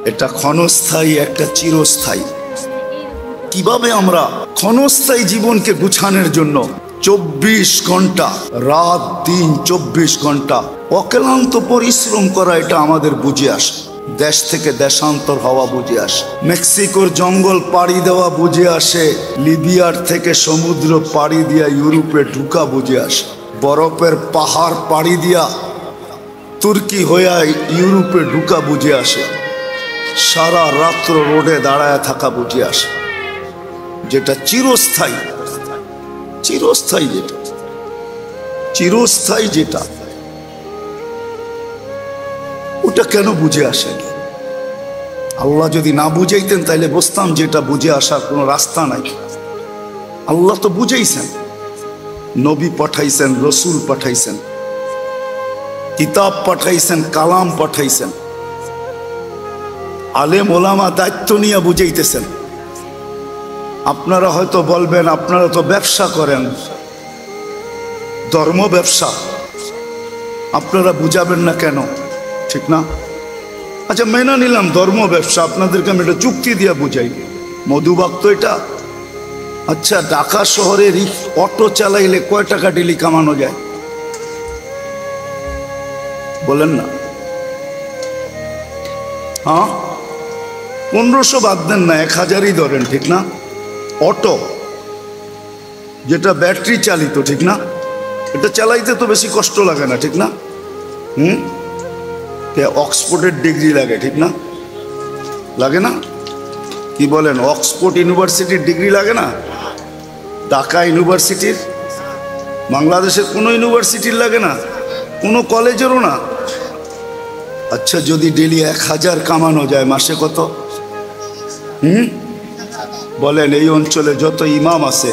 এটা ক্ষণস্থায়ী, একটা চিরস্থায়ী। কিভাবে আমরা ক্ষণস্থায়ী জীবনকে গুছানোর জন্য 24 ঘন্টা রাত দিন 24 ঘন্টা অক্লান্ত পরিশ্রম করা, এটা আমাদের বুঝে আসে। দেশ থেকে দেশান্তর হওয়া বুঝে আসে, মেক্সিকোর জঙ্গল পাড়ি দেওয়া বুঝে আসে, লিবিয়ার থেকে সমুদ্র পাড়ি দিয়া ইউরোপে ঢুকা বুঝে আসে, বরফের পাহাড় পাড়ি দিয়া তুর্কি হইয়া ইউরোপে ঢুকা বুঝে আসে, সারা রাত্র রোডে দাঁড়ায় থাকা বুঝে আসে। যেটা চিরস্থায়ী, চিরস্থায়ী যেটা, চিরস্থায়ী যেটা, ওটা কেন বুঝে আসেনি? আল্লাহ যদি না বুঝাইতেন তাইলে বুঝতাম যেটা বুঝে আসার কোনো রাস্তা নাই। আল্লাহ তো বুঝাইছেন, নবী পাঠাইছেন, রসুল পাঠাইছেন, কিতাব পাঠাইছেন, কালাম পাঠাইছেন, আলেম ওলামা দায়িত্ব নিয়ে বুঝাইতেছেন। আপনারা হয়তো বলবেন আপনারা তো ব্যবসা করেন, ধর্ম ব্যবসা, আপনারা বুঝাবেন না কেন? ঠিক না? আচ্ছা, মেনে নিলাম ধর্ম ব্যবসা, আপনাদেরকে আমি এটা চুক্তি দিয়ে বুঝাই। মধুবাগ তো এটা। আচ্ছা, ঢাকা শহরে অটো চালাইলে কয় টাকা ডেলি কামানো যায় বলেন না? হ্যাঁ, 1500 বাদ দেন না, 1000ই ধরেন, ঠিক না? অটো যেটা ব্যাটারি চালিত, ঠিক না? এটা চালাইতে তো বেশি কষ্ট লাগে না, ঠিক না? অক্সফোর্ডের ডিগ্রি লাগে, ঠিক না? লাগে না? কি বলেন? অক্সফোর্ড ইউনিভার্সিটির ডিগ্রি লাগে না? ঢাকা ইউনিভার্সিটির, বাংলাদেশের কোনো ইউনিভার্সিটির লাগে না, কোনো কলেজেরও না। আচ্ছা, যদি ডেলি 1000 কামানো যায়, মাসে কত? বলেন, এই অঞ্চলে যত ইমাম আছে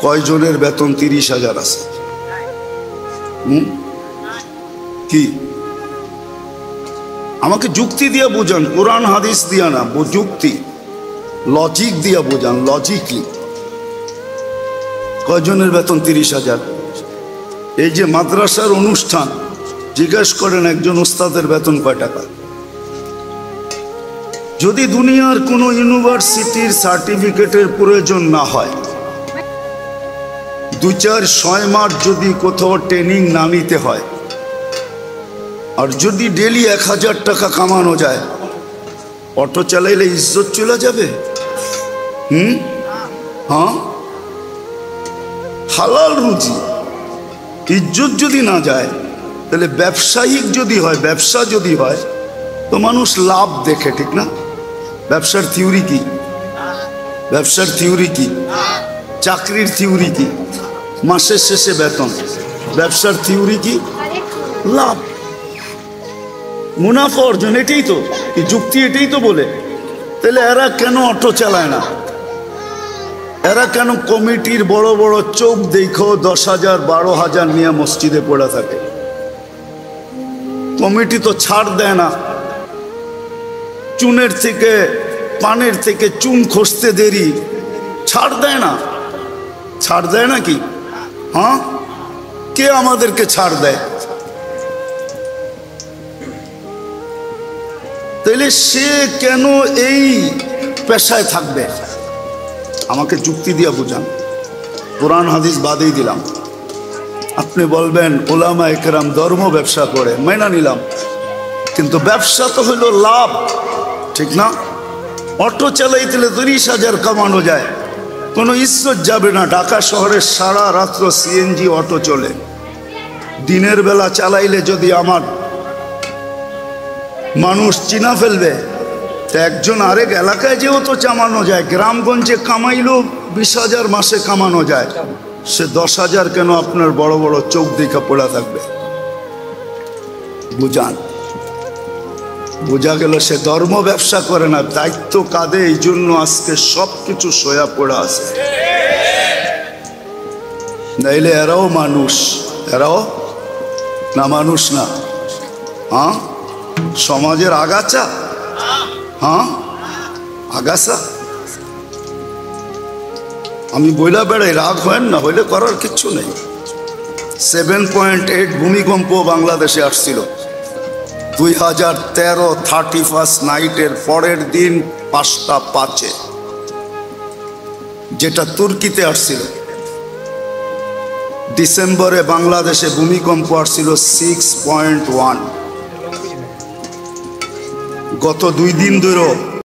কয়জনের বেতন 30,000 আছে? কি? আমাকে যুক্তি দিয়া বোঝান, কোরআন হাদিস দিয়া না, যুক্তি, লজিক দিয়া বোঝান, লজিকলি। কয়জনের বেতন 30,000? এই যে মাদ্রাসার অনুষ্ঠান, জিজ্ঞেস করেন একজন উস্তাদের বেতন কয় টাকা? যদি দুনিয়ার কোনো ইউনিভার্সিটির সার্টিফিকেটের প্রয়োজন না হয়, 2-4-6 মাস যদি কোথাও ট্রেনিং না নিতে হয়, আর যদি ডেলি 1000 টাকা কামানো যায়, অটো চালাইলে ইজ্জত চলে যাবে? হ্যাঁ, হালাল রুজি, ইজ্জত যদি না যায়, তাহলে ব্যবসায়িক যদি হয়, ব্যবসা যদি হয়, তো মানুষ লাভ দেখে, ঠিক না? ব্যবসার থিওরি কি? ব্যবসার থিওরি কি? চাকরির থিওরি কি? মাসের শেষে বেতন। ব্যবসার থিওরি কি? লাভ, মুনাফা অর্জন। এটাই তো যুক্তি, এটাই তো বলে। তাহলে এরা কেন অটো চালায় না? এরা কেন কমিটির বড় বড় চোখ দেখো 10,000 12,000 নিয়ে মসজিদে পড়ে থাকে? কমিটি তো ছাড় দেয় না। চুনের থেকে, পানের থেকে চুন খসতে দেরি, ছাড় দেয় না। ছাড় দেয় নাকি? হ্যাঁ, কে আমাদেরকে ছাড় দেয়? তাইলে সে কেন এই পেশায় থাকবে? আমাকে যুক্তি দিয়ে বুঝান। কোরআন হাদিস বাদেই দিলাম। আপনি বলবেন ওলামা একরাম ধর্ম ব্যবসা করে, মেনে নিলাম, কিন্তু ব্যবসা তো হইল লাভ, ঠিক না? অটো চালাইতে 30,000 কামানো যায়, কোনো ইজ্জত যাবে না। ঢাকা শহরের সারা রাত্র সিএনজি অটো চলে, দিনের বেলা চালাইলে যদি আমার মানুষ চিনা ফেলবে, তো একজন আরেক এলাকায় যেও তো চামানো যায়। গ্রামগঞ্জে কামাইলেও 20,000 মাসে কামানো যায়, সে 10,000 কেন আপনার বড় বড় চোখ দেখা পড়া থাকবে? বুঝান। বোঝা গেল সে ধর্ম ব্যবসা করে না, দায়িত্ব কাঁধে, এই জন্য আজকে সব কিছু সয়া পড়া আছে। নাইলে এরাও মানুষ, এরাও না মানুষ না? হ্যাঁ, সমাজের আগাছা। হ্যাঁ, আগাছা। আমি বইলা বেড়াই, রাগ হয় না, হইলে করার কিচ্ছু নেই। 7.8 ভূমিকম্প বাংলাদেশে আসছিল, 2013 31 নাইটের পরের দিন 5টা 5-এ, যেটা তুর্কিতে আসছিল। ডিসেম্বরে বাংলাদেশে ভূমিকম্প আসছিল 6.1। গত 2 দিন ধরে